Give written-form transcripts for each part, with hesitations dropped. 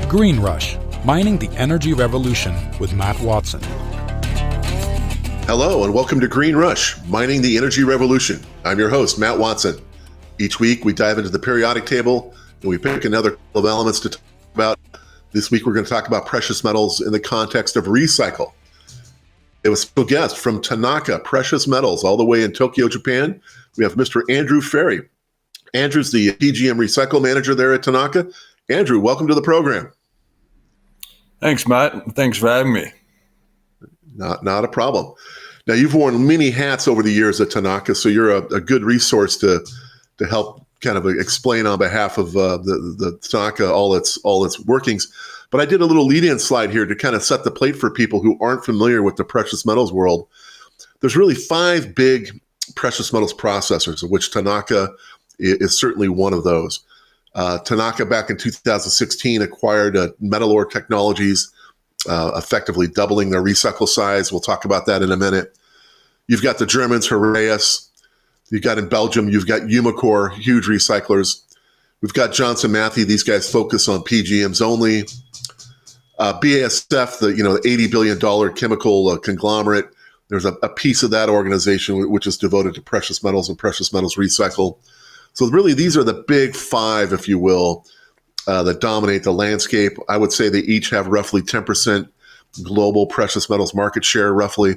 Green Rush, Mining the Energy Revolution with Matt Watson. Hello and welcome to Green Rush, Mining the Energy Revolution. I'm your host, Matt Watson. Each week we dive into the periodic table and we pick another couple of elements to talk about. This week we're going to talk about precious metals in the context of recycle. It was a guest from Tanaka Precious Metals all the way in Tokyo, Japan. We have Mr. Andrew Farry. Andrew's the PGM recycle manager there at Tanaka. Andrew, welcome to the program. Thanks, Matt. Thanks for having me. Not a problem. Now, you've worn many hats over the years at Tanaka, so you're a good resource to help kind of explain on behalf of the Tanaka all its workings. But I did a little lead-in slide here to kind of set the plate for people who aren't familiar with the precious metals world. There's really 5 big precious metals processors, of which Tanaka is certainly one of those. Tanaka back in 2016 acquired Metalor Technologies, effectively doubling their recycle size. We'll talk about that in a minute. You've got the Germans, Farray. You've got in Belgium, you've got Umicore, huge recyclers. We've got Johnson Matthey. These guys focus on PGMs only. BASF, the $80 billion chemical conglomerate. There's a piece of that organization which is devoted to precious metals and precious metals recycle. So really, these are the big 5, if you will, that dominate the landscape. I would say they each have roughly 10% global precious metals market share, roughly.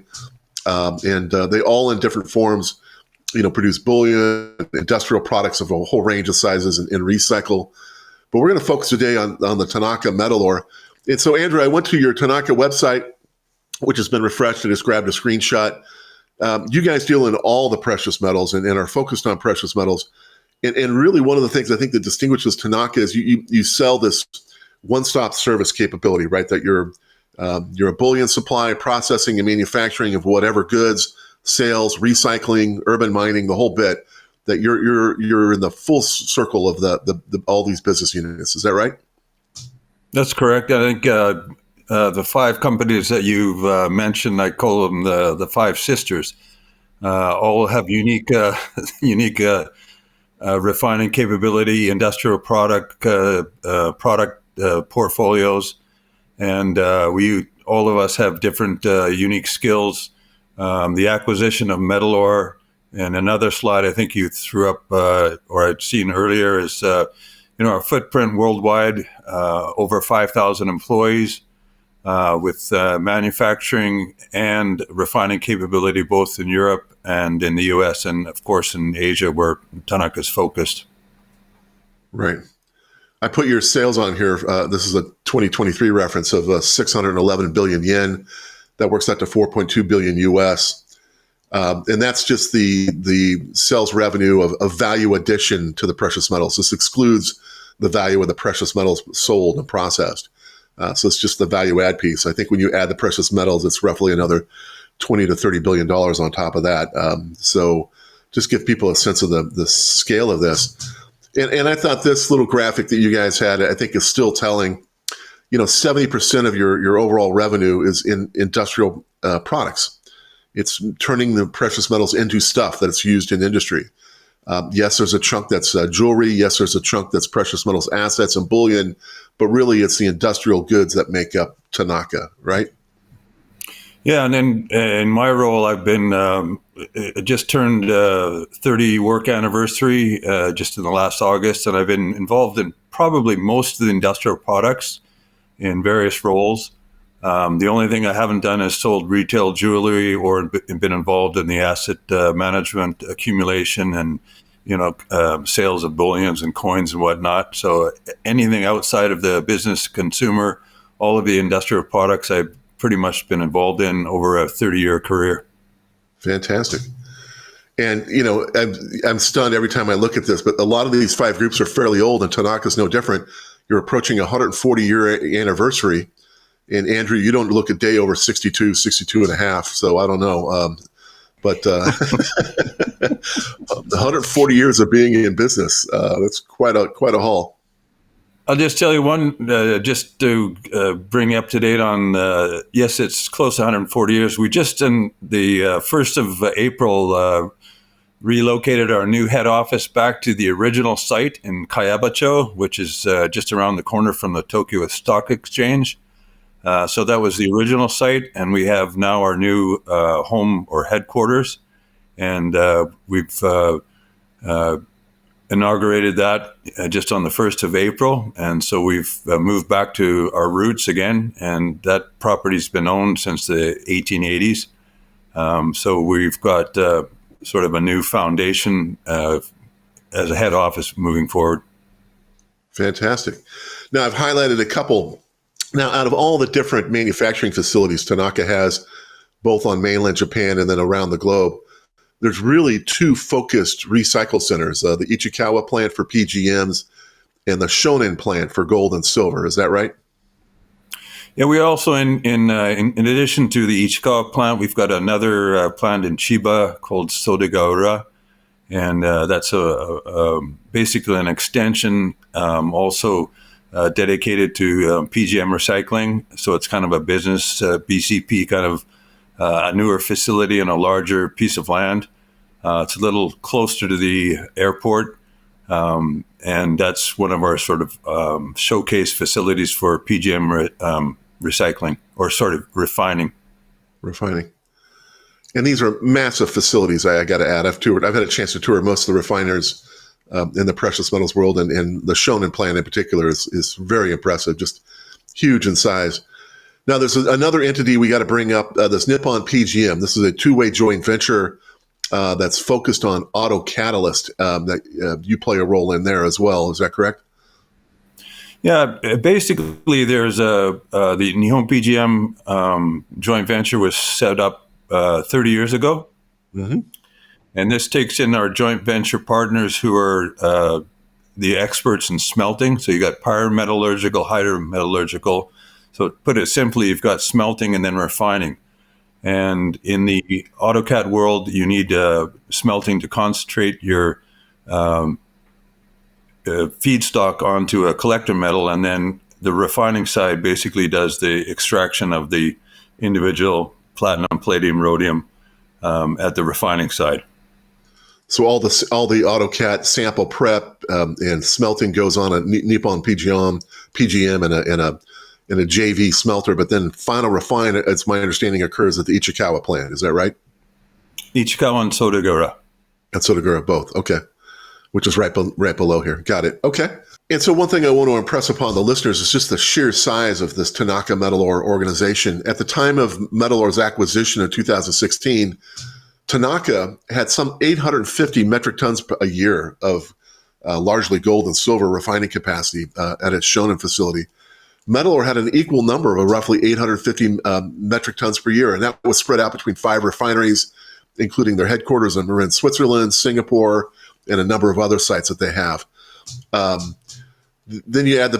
And they all in different forms, produce bullion, industrial products of a whole range of sizes and recycle. But we're going to focus today on the Tanaka Metalor. And so, Andrew, I went to your Tanaka website, which has been refreshed. I just grabbed a screenshot. You guys deal in all the precious metals and are focused on precious metals. And really, one of the things I think that distinguishes Tanaka is you sell this one-stop service capability, right? That you're a bullion supply, processing and manufacturing of whatever goods, sales, recycling, urban mining, the whole bit. That you're in the full circle of the all these business units. Is that right? That's correct. I think the 5 companies that you've mentioned, I call them the 5 sisters, all have unique refining capability, industrial product portfolios, and we all of us have different unique skills. The acquisition of Metalor, and another slide I think you threw up or I'd seen earlier is our footprint worldwide, over 5,000 employees with manufacturing and refining capability both in Europe and in the U.S. and, of course, in Asia where Tanaka's focused. Right. I put your sales on here. This is a 2023 reference of 611 billion yen. That works out to 4.2 billion U.S. And that's just the sales revenue of value addition to the precious metals. This excludes the value of the precious metals sold and processed. So it's just the value add piece. I think when you add the precious metals, it's roughly another $20 to $30 billion on top of that. So just give people a sense of the scale of this. And I thought this little graphic that you guys had, I think is still telling, 70% of your overall revenue is in industrial products. It's turning the precious metals into stuff that's used in industry. Yes, there's a chunk that's jewelry. Yes, there's a chunk that's precious metals assets and bullion, but really it's the industrial goods that make up Tanaka, right? Yeah, and then in my role, I've been just turned 30 work anniversary just in the last August, and I've been involved in probably most of the industrial products in various roles. The only thing I haven't done is sold retail jewelry or been involved in the asset management, accumulation, and sales of bullions and coins and whatnot. So anything outside of the business consumer, all of the industrial products I've pretty much been involved in over a 30-year career. Fantastic. And, I'm stunned every time I look at this, but a lot of these 5 groups are fairly old, and Tanaka's no different. You're approaching a 140-year anniversary. And Andrew, you don't look a day over 62 and a half. So I don't know. But 140 years of being in business, that's quite a haul. I'll just tell you one, just to bring you up to date on, yes, it's close to 140 years. We just, in the 1st of April, relocated our new head office back to the original site in Kayabacho, which is just around the corner from the Tokyo Stock Exchange. So that was the original site, and we have now our new home or headquarters, and we've inaugurated that just on the 1st of April. And so we've moved back to our roots again, and that property's been owned since the 1880s. So we've got sort of a new foundation as a head office moving forward. Fantastic. Now, I've highlighted a couple. Now, out of all the different manufacturing facilities Tanaka has, both on mainland Japan and then around the globe, there's really two focused recycle centers, the Ichikawa plant for PGMs and the Shonen plant for gold and silver. Is that right? Yeah, we also, in addition to the Ichikawa plant, we've got another plant in Chiba called Sodegaura, and that's basically an extension, also dedicated to PGM recycling. So it's kind of a business BCP kind of a newer facility and a larger piece of land. It's a little closer to the airport, and that's one of our sort of showcase facilities for PGM recycling, or sort of refining. And these are massive facilities, I got to add. I've had a chance to tour most of the refiners in the precious metals world, and the Shonen plant in particular is very impressive, just huge in size. Now, there's another entity we got to bring up, this Nippon PGM. This is a two-way joint venture that's focused on auto catalyst that you play a role in there as well. Is that correct? Yeah, basically, there's the Nihon PGM joint venture was set up 30 years ago. Mm-hmm. And this takes in our joint venture partners who are the experts in smelting. So you got pyrometallurgical, hydrometallurgical. So to put it simply, you've got smelting and then refining. And in the AutoCAD world, you need smelting to concentrate your feedstock onto a collector metal, and then the refining side basically does the extraction of the individual platinum, palladium, rhodium at the refining side. So all the AutoCAD sample prep and smelting goes on at Nippon PGM in a JV smelter, but then final refine, it's my understanding, occurs at the Ichikawa plant. Is that right? Ichikawa and Sodegaura. And Sodegaura, both. Okay. Which is right below here. Got it. Okay. And so one thing I want to impress upon the listeners is just the sheer size of this Tanaka Metal Ore organization. At the time of Metal Ore's acquisition in 2016, Tanaka had some 850 metric tons a year of largely gold and silver refining capacity at its Shonen facility. Metal Ore had an equal number of roughly 850 metric tons per year, and that was spread out between 5 refineries, including their headquarters in Marin, Switzerland, Singapore, and a number of other sites that they have. Then you add the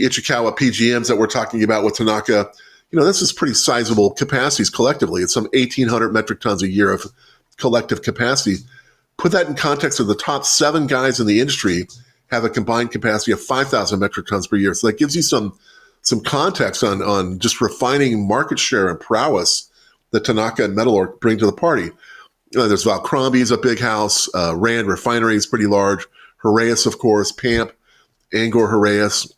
Ichikawa PGMs that we're talking about with Tanaka. You know, this is pretty sizable capacities collectively. It's some 1,800 metric tons a year of collective capacity. Put that in context of the top 7 guys in the industry have a combined capacity of 5,000 metric tons per year. So that gives you some context on just refining market share and prowess that Tanaka and Metal Ore bring to the party. There's Valcrombie's a big house. Rand Refinery is pretty large. Heraeus, of course, PAMP, Angor Heraeus,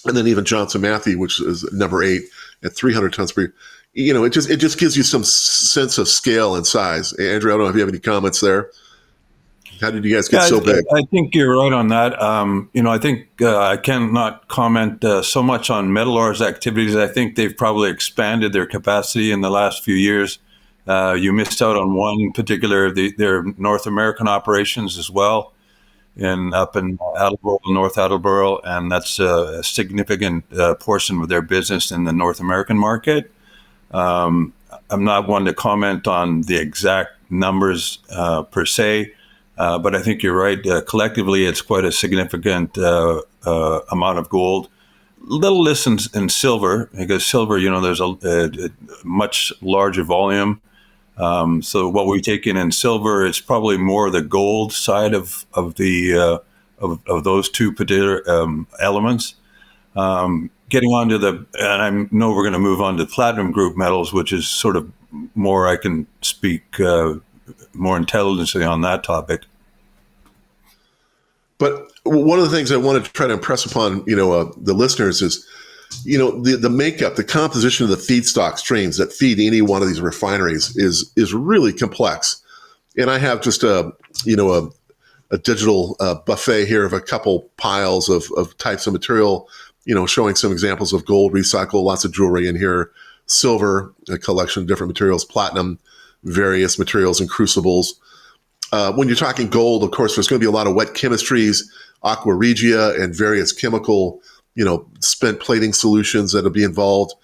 and then even Johnson Matthey, which is number 8 at 300 tons per year. You know, it just gives you some sense of scale and size. Andrew, I don't know if you have any comments there. How did you guys get so big? I think you're right on that. I think I cannot comment so much on Metal Ore's activities. I think they've probably expanded their capacity in the last few years. You missed out on one particular, their North American operations as well, up in Attleboro, North Attleboro, and that's a significant portion of their business in the North American market. I'm not one to comment on the exact numbers per se, but I think you're right. Collectively, it's quite a significant amount of gold. Little less in silver, because silver, there's a much larger volume. So what we take in silver is probably more the gold side of those two particular elements. Getting on to and I know we're going to move on to platinum group metals, which is sort of more I can speak more intelligently on that topic. But one of the things I want to try to impress upon, the listeners is, the makeup, the composition of the feedstock streams that feed any one of these refineries is really complex. And I have just a digital buffet here of a couple piles of types of material, showing some examples of gold recycle, lots of jewelry in here, silver, a collection of different materials, platinum, various materials and crucibles. When you're talking gold, of course, there's going to be a lot of wet chemistries, aqua regia, and various chemical, spent plating solutions that'll be involved.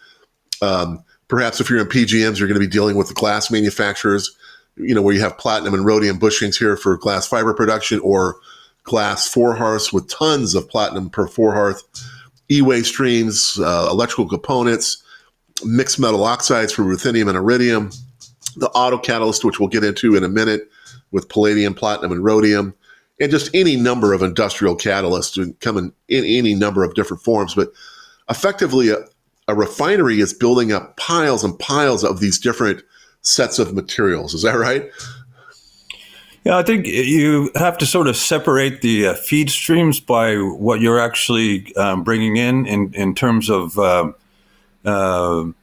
Perhaps if you're in PGMs, you're going to be dealing with the glass manufacturers, where you have platinum and rhodium bushings here for glass fiber production, or glass four-hearths with tons of platinum per four-hearth, E-way streams, electrical components, mixed metal oxides for ruthenium and iridium, the auto catalyst, which we'll get into in a minute, with palladium, platinum, and rhodium, and just any number of industrial catalysts come in any number of different forms. But effectively, a refinery is building up piles and piles of these different sets of materials. Is that right? Yeah, I think you have to sort of separate the feed streams by what you're actually bringing in terms of the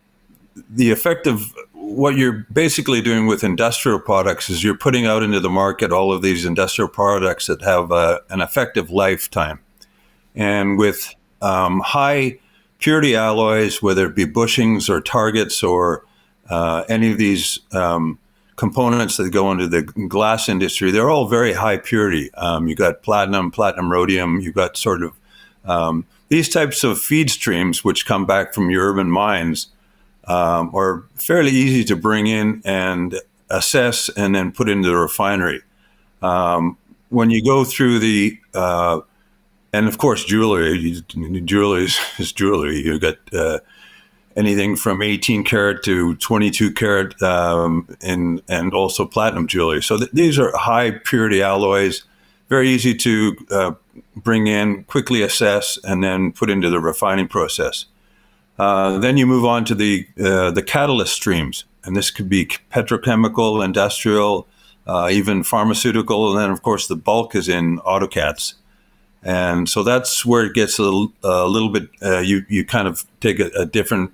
effect of what you're basically doing with industrial products is you're putting out into the market all of these industrial products that have an effective lifetime. And with high purity alloys, whether it be bushings or targets or any of these components that go into the glass industry, they're all very high purity. You got platinum, rhodium, you've got sort of these types of feed streams which come back from your urban mines are fairly easy to bring in and assess and then put into the refinery. When you go through the, and of course jewelry is jewelry. You got anything from 18 karat to 22 karat and also platinum jewelry. So these are high purity alloys, very easy to bring in, quickly assess, and then put into the refining process. Then you move on to the catalyst streams, and this could be petrochemical, industrial, even pharmaceutical, and then of course the bulk is in autocats. And so that's where it gets a little bit, you kind of take a different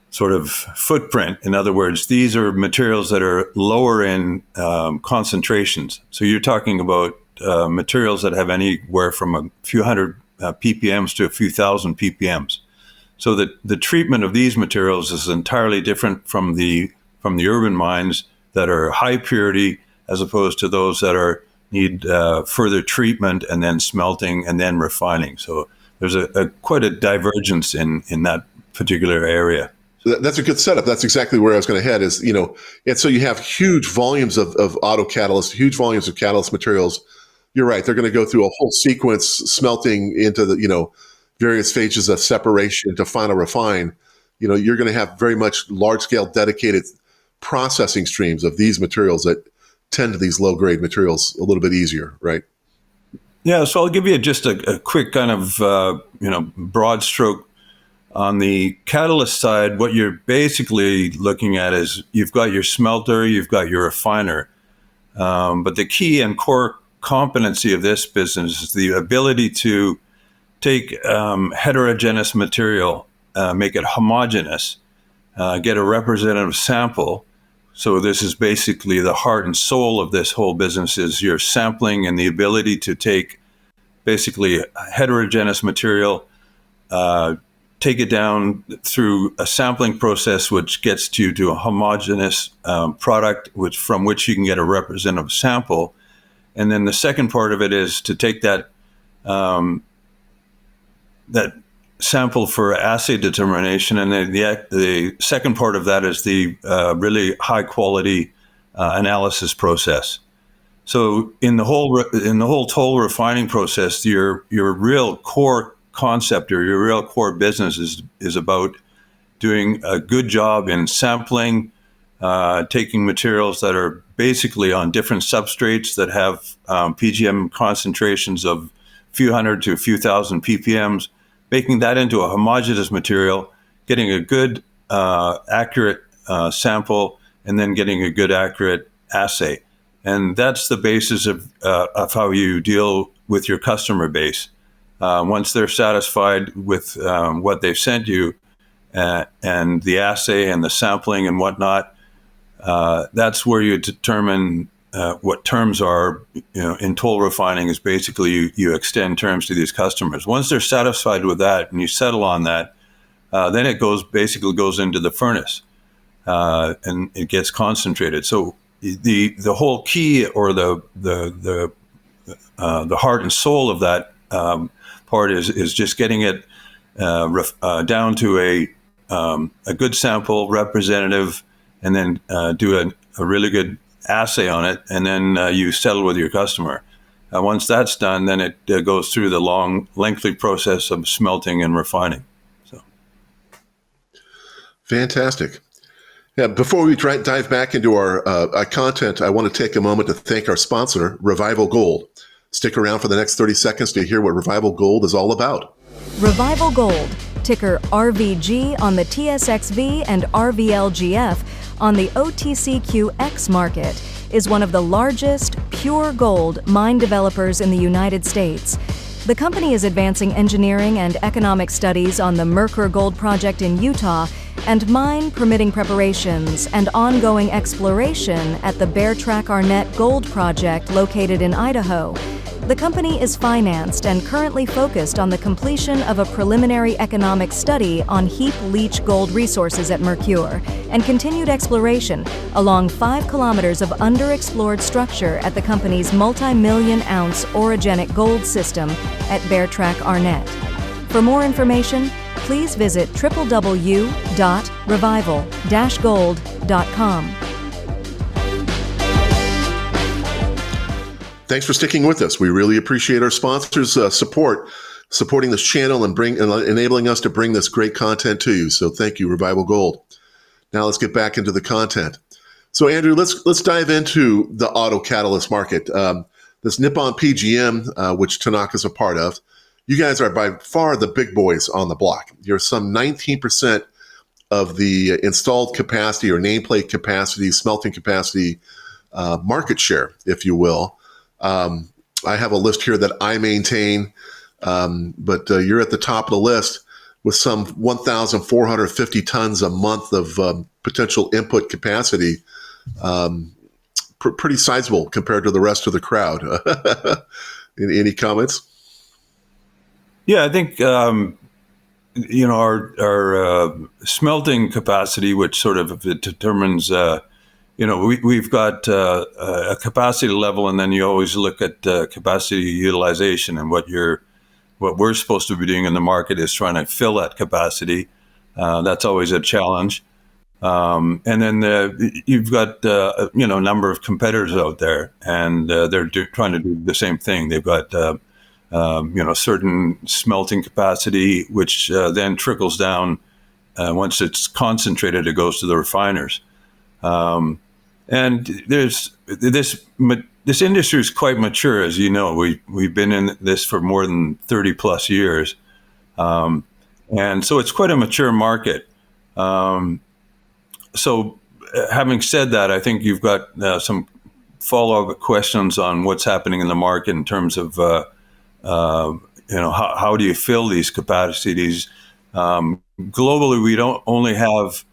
sort of footprint. In other words, these are materials that are lower in concentrations. So you're talking about materials that have anywhere from a few hundred ppms to a few thousand ppms. So the treatment of these materials is entirely different from the urban mines that are high purity, as opposed to those that need further treatment and then smelting and then refining. So there's quite a divergence in that particular area. That's a good setup. That's exactly where I was going to head. And so you have huge volumes of auto catalysts, huge volumes of catalyst materials. You're right. They're going to go through a whole sequence, smelting into the various phases of separation to final refine. You're going to have very much large-scale dedicated processing streams of these materials that tend to these low-grade materials a little bit easier, right? Yeah, so I'll give you just a quick kind of broad stroke on the catalyst side. What you're basically looking at is you've got your smelter, you've got your refiner, but the key and core competency of this business is the ability to take heterogeneous material, make it homogeneous, get a representative sample. So this is basically the heart and soul of this whole business, is your sampling and the ability to take basically heterogeneous material, take it down through a sampling process, which gets you to a homogeneous product, from which you can get a representative sample. And then the second part of it is to take that sample for assay determination, and then the second part of that is the really high quality analysis process. So in the whole toll refining process, your real core concept or your real core business is about doing a good job in sampling, taking materials that are basically on different substrates that have PGM concentrations of a few hundred to a few thousand ppms, making that into a homogeneous material, getting a good, accurate sample, and then getting a good, accurate assay. And that's the basis of how you deal with your customer base. Once they're satisfied with what they've sent you and the assay and the sampling and whatnot, that's where you determine what terms are. In toll refining is basically you extend terms to these customers. Once they're satisfied with that and you settle on that, then it goes into the furnace and it gets concentrated. So the whole key, or the heart and soul of that part is just getting it down to a good sample, representative, and then do a really good assay on it, and then you settle with your customer. Once that's done, then it goes through the long, lengthy process of smelting and refining. So, fantastic. Yeah, before we dive back into our content, I want to take a moment to thank our sponsor, Revival Gold. Stick around for the next 30 seconds to hear what Revival Gold is all about. Revival Gold, ticker RVG on the TSXV and RVLGF on the OTCQX market, is one of the largest pure gold mine developers in the United States. The company is advancing engineering and economic studies on the Merkur Gold Project in Utah and mine permitting preparations and ongoing exploration at the Bear Track Arnett Gold Project located in Idaho. The company is financed and currently focused on the completion of a preliminary economic study on heap leach gold resources at Merkur and continued exploration along 5 kilometers of underexplored structure at the company's multi-million-ounce orogenic gold system at Bear Track Arnett. For more information, please visit www.revival-gold.com. Thanks for sticking with us. We really appreciate our sponsors' supporting this channel and enabling us to bring this great content to you. So thank you, Revival Gold. Now let's get back into the content. So Andrew, let's dive into the auto catalyst market. This Nippon PGM, which Tanaka's a part of, you guys are by far the big boys on the block. You're some 19% of the installed capacity or nameplate capacity, smelting capacity, market share, if you will. I have a list here that I maintain, but you're at the top of the list with some 1,450 tons a month of potential input capacity. Pretty sizable compared to the rest of the crowd. Any comments? Yeah, I think our smelting capacity, which sort of determines. We've got a capacity level, and then you always look at capacity utilization. And what we're supposed to be doing in the market is trying to fill that capacity. That's always a challenge. And then you've got a number of competitors out there, and they're trying to do the same thing. They've got certain smelting capacity, which then trickles down. Once it's concentrated, it goes to the refiners. And there's this industry is quite mature, as you know. We've been in this for more than 30 plus years, and so it's quite a mature market. So, having said that, I think you've got some follow-up questions on what's happening in the market in terms of how do you fill these capacities. Globally, we don't only have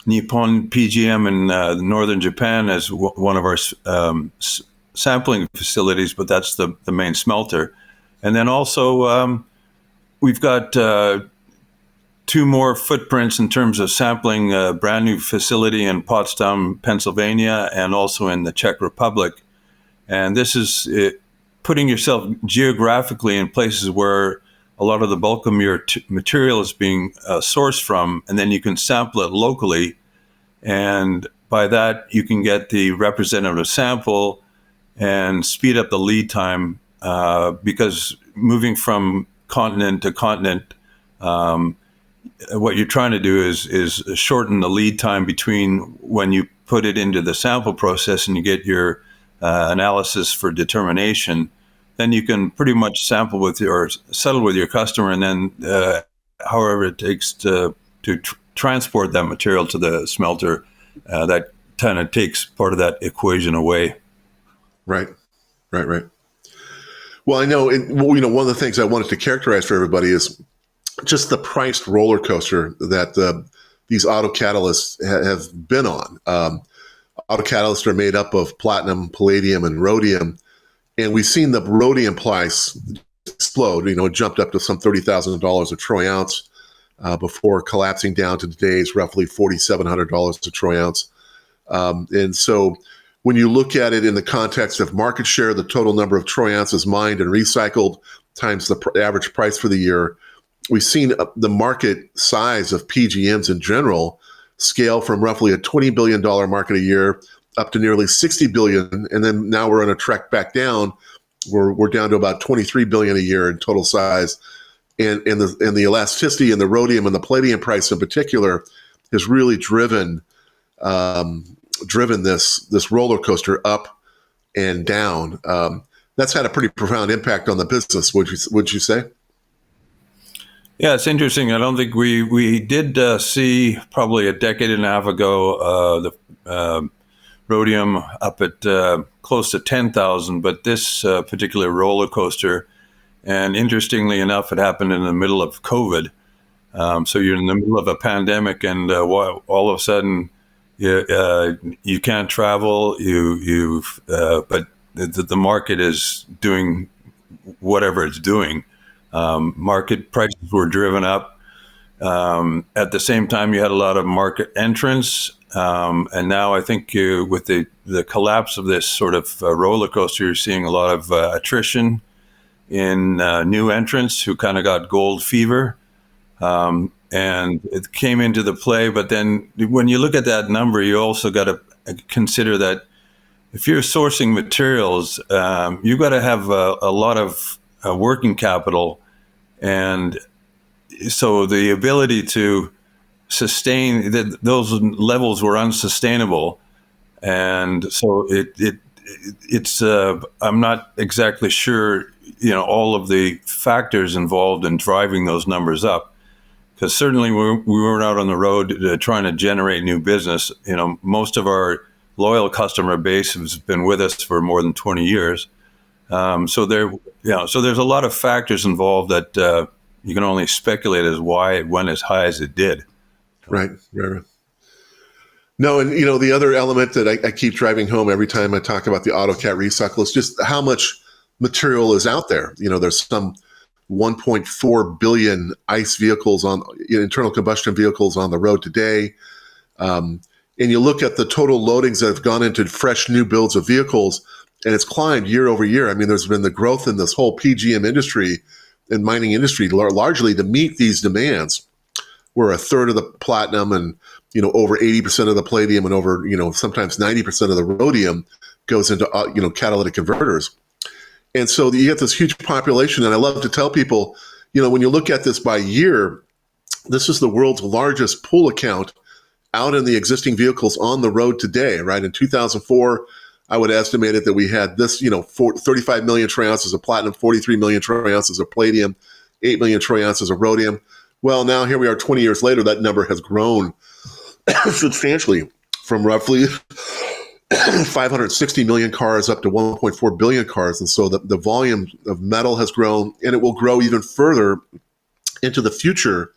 Nippon PGM in northern Japan as one of our sampling facilities, but that's the main smelter. And then also we've got 2 more footprints in terms of sampling, a brand new facility in Potsdam, Pennsylvania, and also in the Czech Republic. And this is putting yourself geographically in places where a lot of the bulk of your material is being sourced from, and then you can sample it locally. And by that, you can get the representative sample and speed up the lead time because moving from continent to continent, what you're trying to do is shorten the lead time between when you put it into the sample process and you get your analysis for determination. Then you can pretty much settle with your customer, and then however it takes to transport that material to the smelter, that kind of takes part of that equation away. Right. Well, I know, one of the things I wanted to characterize for everybody is just the priced roller coaster that these auto catalysts have been on. Auto catalysts are made up of platinum, palladium, and rhodium. And we've seen the rhodium price explode. It jumped up to some $30,000 a troy ounce before collapsing down to today's roughly $4,700 a troy ounce. And so when you look at it in the context of market share, the total number of troy ounces mined and recycled times the average price for the year, we've seen the market size of PGMs in general scale from roughly a $20 billion market a year up to nearly $60 billion. And then now we're on a trek back down. We're down to about $23 billion a year in total size. And the elasticity in the rhodium and the palladium price in particular has really driven this roller coaster up and down. That's had a pretty profound impact on the business, would you say? Yeah, it's interesting. I don't think we did see probably a decade and a half ago the rhodium up at close to 10,000, but this particular roller coaster, and interestingly enough, it happened in the middle of COVID. So you're in the middle of a pandemic, and all of a sudden you can't travel. But the market is doing whatever it's doing. Market prices were driven up. At the same time, you had a lot of market entrants. And now I think with the collapse of this sort of roller coaster, you're seeing a lot of attrition in new entrants who kind of got gold fever. And it came into the play. But then when you look at that number, you also got to consider that if you're sourcing materials, you've got to have a lot of working capital. And so the ability to sustain those levels were unsustainable. And so it's I'm not exactly sure, all of the factors involved in driving those numbers up. Because certainly we weren't out on the road trying to generate new business. Most of our loyal customer base has been with us for more than 20 years. So there's a lot of factors involved that you can only speculate as why it went as high as it did. Right. No, and the other element that I keep driving home every time I talk about the AutoCat recycle is just how much material is out there. There's some 1.4 billion ICE vehicles internal combustion vehicles on the road today. And you look at the total loadings that have gone into fresh new builds of vehicles, and it's climbed year over year. I mean, there's been the growth in this whole PGM industry and mining industry largely to meet these demands, where a third of the platinum and, over 80% of the palladium and over, sometimes 90% of the rhodium goes into, catalytic converters. And so you get this huge population. And I love to tell people, when you look at this by year, this is the world's largest pool account out in the existing vehicles on the road today, right? In 2004, I would estimate it that we had this, 35 million troy ounces of platinum, 43 million troy ounces of palladium, 8 million troy ounces of rhodium. Well, now here we are 20 years later, that number has grown substantially from roughly 560 million cars up to 1.4 billion cars. And so the volume of metal has grown, and it will grow even further into the future,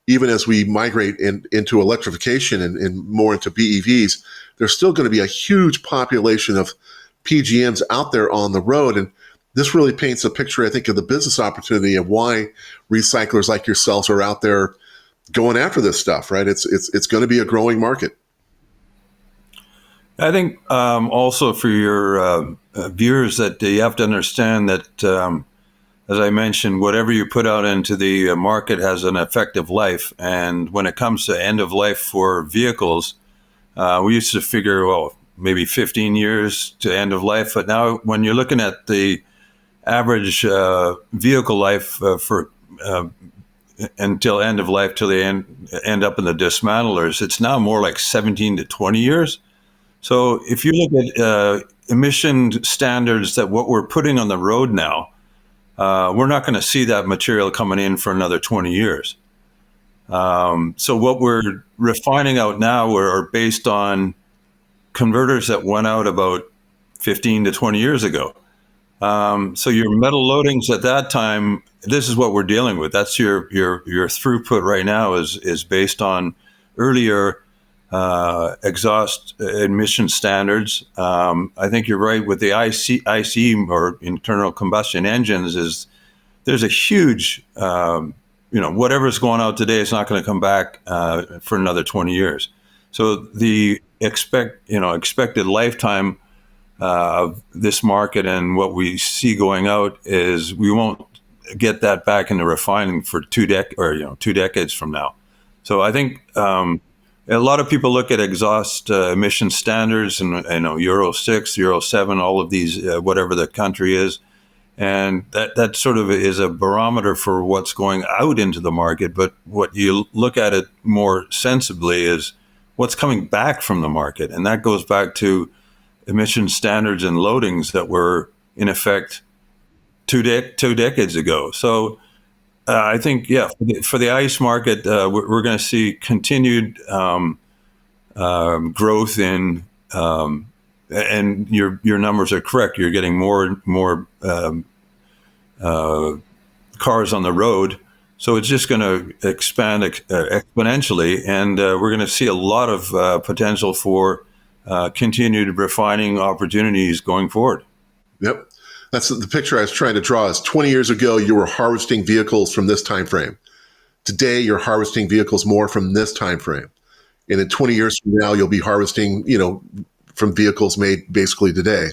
even as we migrate into electrification and more into BEVs. There's still going to be a huge population of PGMs out there on the road. And this really paints a picture, I think, of the business opportunity of why recyclers like yourselves are out there going after this stuff, right? It's going to be a growing market. I think also for your viewers that you have to understand that, as I mentioned, whatever you put out into the market has an effective life. And when it comes to end of life for vehicles, we used to figure, maybe 15 years to end of life. But now when you're looking at the average vehicle life for until end of life, till they end up in the dismantlers, it's now more like 17 to 20 years. So if you look at emission standards, that what we're putting on the road now, we're not going to see that material coming in for another 20 years. So what we're refining out now are based on converters that went out about 15 to 20 years ago. So your metal loadings at that time, this is what we're dealing with. That's your throughput right now is based on earlier exhaust emission standards. I think you're right with the IC or internal combustion engines. There's a huge whatever's going out today is not going to come back for another 20 years. So the expected lifetime of this market and what we see going out is we won't get that back into refining for 2 decades from now. So I think a lot of people look at exhaust emission standards and Euro 6, Euro 7, all of these, whatever the country is. And that sort of is a barometer for what's going out into the market. But what you look at it more sensibly is what's coming back from the market. And that goes back to emission standards and loadings that were in effect two decades ago. So I think, for the ICE market, we're going to see continued growth in, and your numbers are correct. You're getting more cars on the road. So it's just going to expand exponentially, and we're going to see a lot of potential for continued refining opportunities going forward. Yep. That's the picture I was trying to draw. Is 20 years ago, you were harvesting vehicles from this time frame. Today, you're harvesting vehicles more from this time frame. And in 20 years from now, you'll be harvesting, from vehicles made basically today.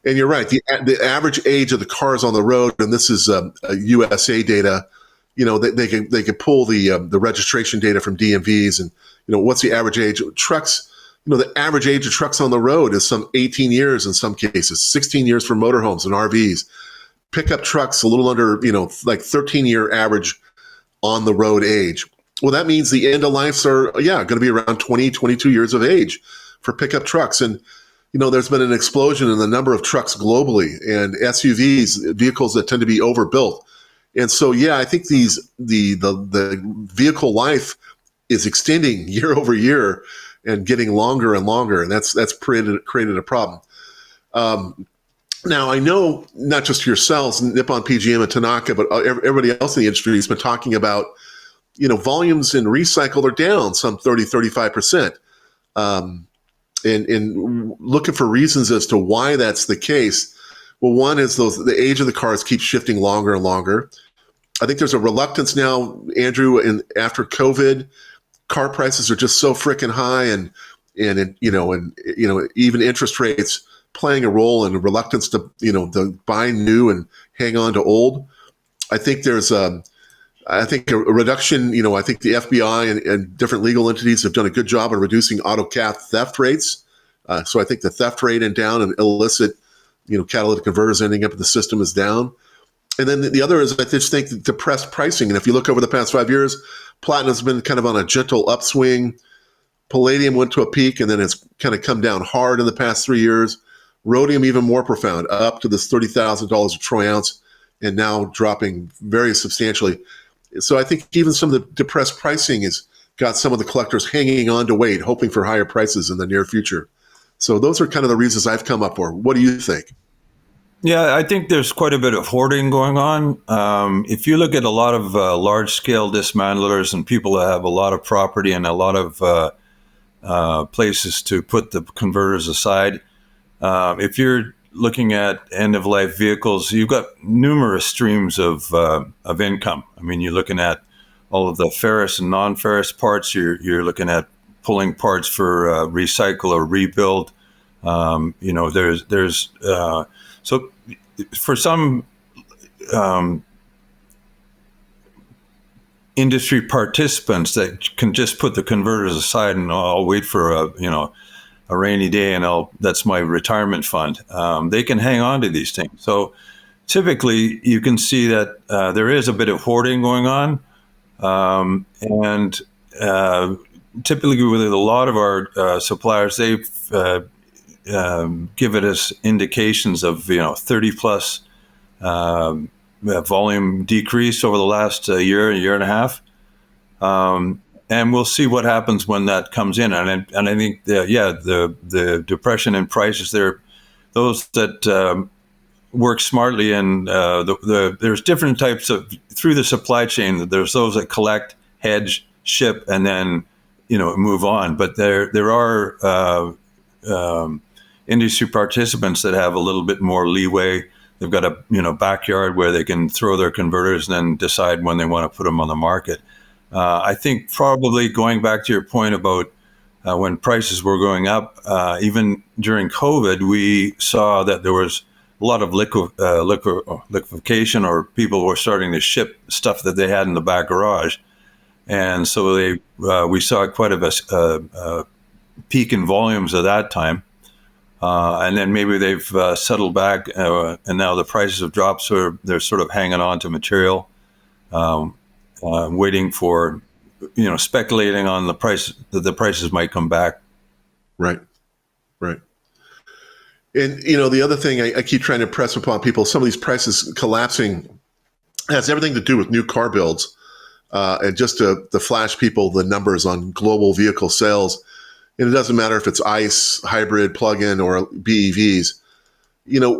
And you're right. The average age of the cars on the road, and this is USA data, they could pull the registration data from DMVs, and what's the average age of trucks? The average age of trucks on the road is some 18 years in some cases, 16 years for motorhomes and RVs. Pickup trucks a little under, like 13-year average on the road age. Well, that means the end of lives are, going to be around 20, 22 years of age for pickup trucks. And, there's been an explosion in the number of trucks globally and SUVs, vehicles that tend to be overbuilt. And so, I think the vehicle life is extending year over year and getting longer and longer, and that's created a problem. Now, I know not just yourselves, Nippon PGM and Tanaka, but everybody else in the industry has been talking about, volumes in recycled are down some 30, 35%, and looking for reasons as to why that's the case. Well, one is the age of the cars keeps shifting longer and longer. I think there's a reluctance now, Andrew, after COVID. Car prices are just so freaking high, and even interest rates playing a role in a reluctance to buy new and hang on to old. I think there's a reduction. I think the FBI and different legal entities have done a good job of reducing auto theft rates. So I think the theft rate and down, and illicit catalytic converters ending up in the system is down. And then the other is I just think depressed pricing. And if you look over the past 5 years, platinum's been kind of on a gentle upswing. Palladium went to a peak and then it's kind of come down hard in the past 3 years. Rhodium even more profound, up to this $30,000 a troy ounce, and now dropping very substantially. So I think even some of the depressed pricing has got some of the collectors hanging on to wait, hoping for higher prices in the near future. So those are kind of the reasons I've come up for. What do you think? Yeah, I think there's quite a bit of hoarding going on. If you look at a lot of large-scale dismantlers and people that have a lot of property and a lot of places to put the converters aside, if you're looking at end-of-life vehicles, you've got numerous streams of income. I mean, you're looking at all of the ferrous and non-ferrous parts. You're looking at pulling parts for recycle or rebuild. So for some industry participants that can just put the converters aside and I'll wait for a rainy day and that's my retirement fund. They can hang on to these things. So typically you can see that there is a bit of hoarding going on, and typically with a lot of our suppliers, they've given us indications of 30 plus volume decrease over the last year and a half. And we'll see what happens when that comes in. And I think, the depression in prices there, those that work smartly, and there's different types of, through the supply chain, there's those that collect, hedge, ship, and then move on. But there are industry participants that have a little bit more leeway. They've got a backyard where they can throw their converters and then decide when they want to put them on the market. I think probably going back to your point about when prices were going up, even during COVID, we saw that there was a lot of liquefaction, or people were starting to ship stuff that they had in the back garage. And so we saw quite a peak in volumes at that time. And then maybe they've settled back, and now the prices have dropped, so they're sort of hanging on to material, waiting for, speculating on the price, that the prices might come back. Right. And, the other thing I keep trying to press upon people, some of these prices collapsing has everything to do with new car builds. And just to flash people the numbers on global vehicle sales, and it doesn't matter if it's ICE, hybrid, plug-in, or BEVs,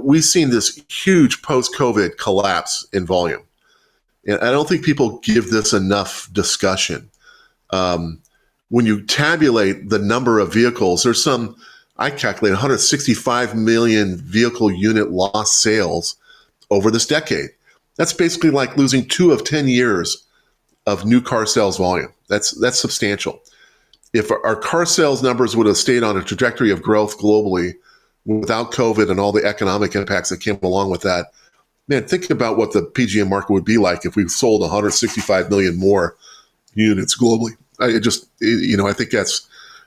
we've seen this huge post-COVID collapse in volume. And I don't think people give this enough discussion. When you tabulate the number of vehicles, there's I calculate 165 million vehicle unit lost sales over this decade. That's basically like losing 2 of 10 years of new car sales volume. That's substantial. If our car sales numbers would have stayed on a trajectory of growth globally without COVID and all the economic impacts that came along with that, man, think about what the PGM market would be like if we sold 165 million more units globally. I think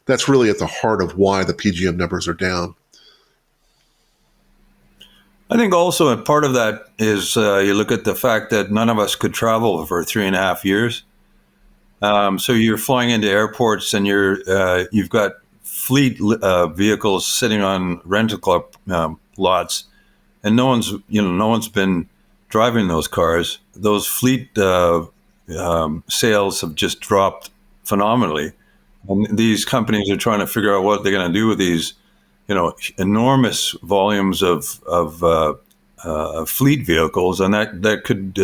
that's really at the heart of why the PGM numbers are down. I think also a part of that is you look at the fact that none of us could travel for 3.5 years. So you're flying into airports, and you've got fleet vehicles sitting on rental car lots, and no one's been driving those cars. Those fleet sales have just dropped phenomenally, and these companies are trying to figure out what they're going to do with these, enormous volumes of fleet vehicles, and that could,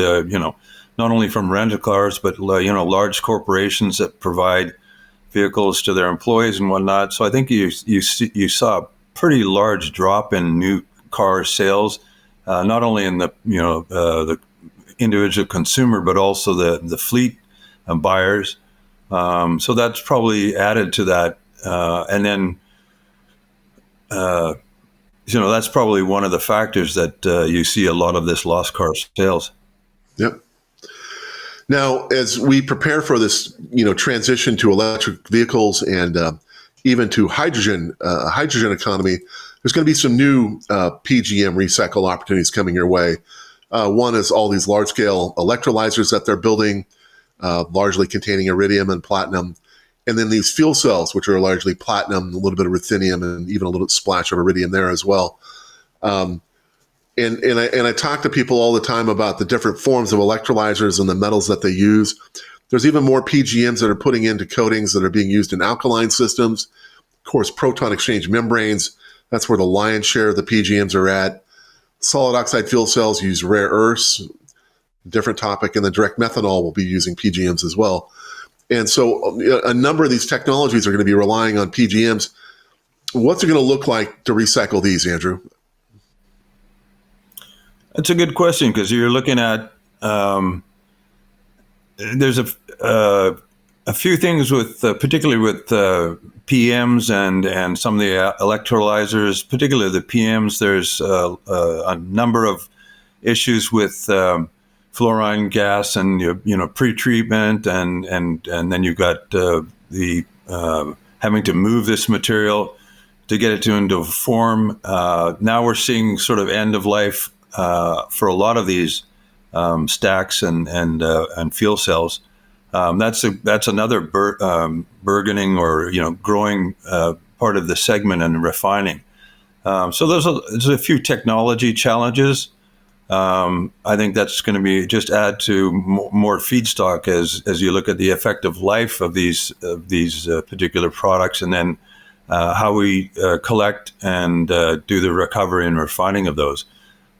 not only from rental cars, but large corporations that provide vehicles to their employees and whatnot. So I think you saw a pretty large drop in new car sales, not only in the individual consumer, but also the fleet buyers. So that's probably added to that, and then that's probably one of the factors that you see a lot of this lost car sales. Yep. Now, as we prepare for this, transition to electric vehicles and even to hydrogen economy, there's going to be some new PGM recycle opportunities coming your way. One is all these large-scale electrolyzers that they're building, largely containing iridium and platinum, and then these fuel cells, which are largely platinum, a little bit of ruthenium, and even a little splash of iridium there as well. And I talk to people all the time about the different forms of electrolyzers and the metals that they use. There's even more PGMs that are putting into coatings that are being used in alkaline systems. Of course, proton exchange membranes, that's where the lion's share of the PGMs are at. Solid oxide fuel cells use rare earths, different topic, and then direct methanol will be using PGMs as well. And so a number of these technologies are going to be relying on PGMs. What's it going to look like to recycle these, Andrew? That's a good question, because you're looking at there's a few things with particularly with PMs and some of the electrolyzers, particularly the PMs. There's a number of issues with fluorine gas and pre-treatment, and then you've got the having to move this material to get it into form. Now we're seeing sort of end of life for a lot of these stacks and fuel cells. That's another burgeoning or growing part of the segment in refining. So there's a few technology challenges. I think that's going to be just add to more feedstock as you look at the effective life of these particular products, and then how we collect and do the recovery and refining of those.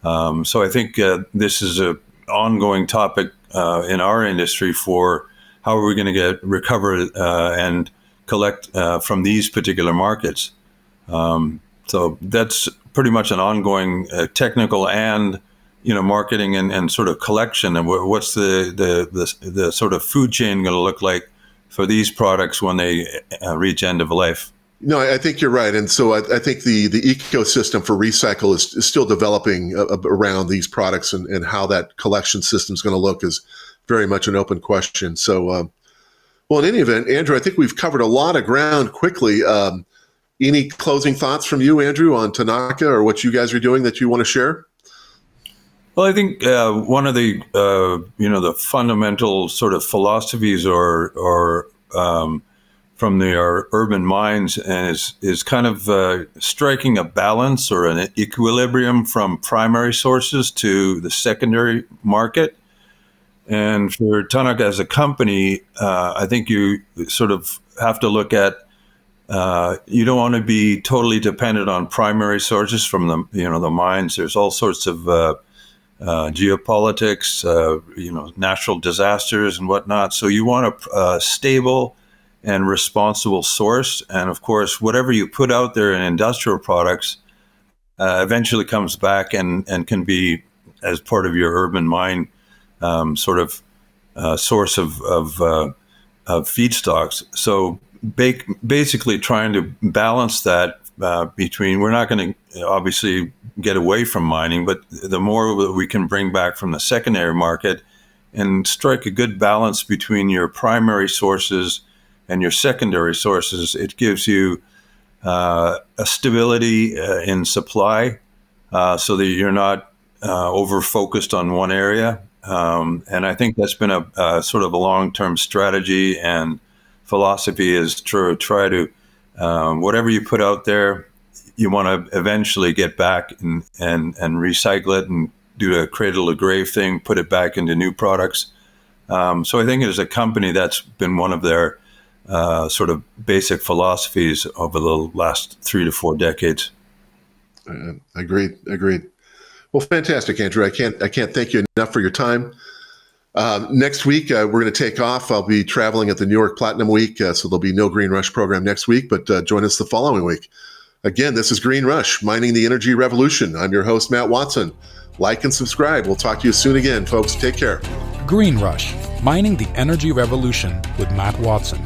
So I think this is an ongoing topic in our industry for how are we going to recover and collect from these particular markets. So that's pretty much an ongoing technical and marketing and sort of collection, and what's the sort of food chain going to look like for these products when they reach end of life. No, I think you're right. And so I think the ecosystem for recycle is still developing around these products, and how that collection system is going to look is very much an open question. So, well, in any event, Andrew, I think we've covered a lot of ground quickly. Any closing thoughts from you, Andrew, on Tanaka or what you guys are doing that you want to share? Well, I think one of the the fundamental sort of philosophies or from our urban mines is kind of striking a balance or an equilibrium from primary sources to the secondary market. And for Tanaka as a company, I think you sort of have to look at you don't want to be totally dependent on primary sources from the mines. There's all sorts of geopolitics, natural disasters and whatnot. So you want a stable and responsible source. And of course, whatever you put out there in industrial products eventually comes back and can be as part of your urban mine sort of source of feedstocks. So basically trying to balance that between, we're not going to obviously get away from mining, but the more we can bring back from the secondary market and strike a good balance between your primary sources and your secondary sources, it gives you a stability in supply so that you're not over-focused on one area. And I think that's been a sort of a long-term strategy and philosophy, is to try to whatever you put out there, you want to eventually get back and recycle it and do a cradle to grave thing, put it back into new products. So I think as a company, that's been one of their sort of basic philosophies over the last 3 to 4 decades. Agreed. Well, fantastic, Andrew. I can't thank you enough for your time. Next week, we're going to take off. I'll be traveling at the New York Platinum Week, so there'll be no Green Rush program next week, but join us the following week. Again, this is Green Rush, Mining the Energy Revolution. I'm your host, Matt Watson. Like and subscribe. We'll talk to you soon again, folks. Take care. Green Rush, Mining the Energy Revolution with Matt Watson.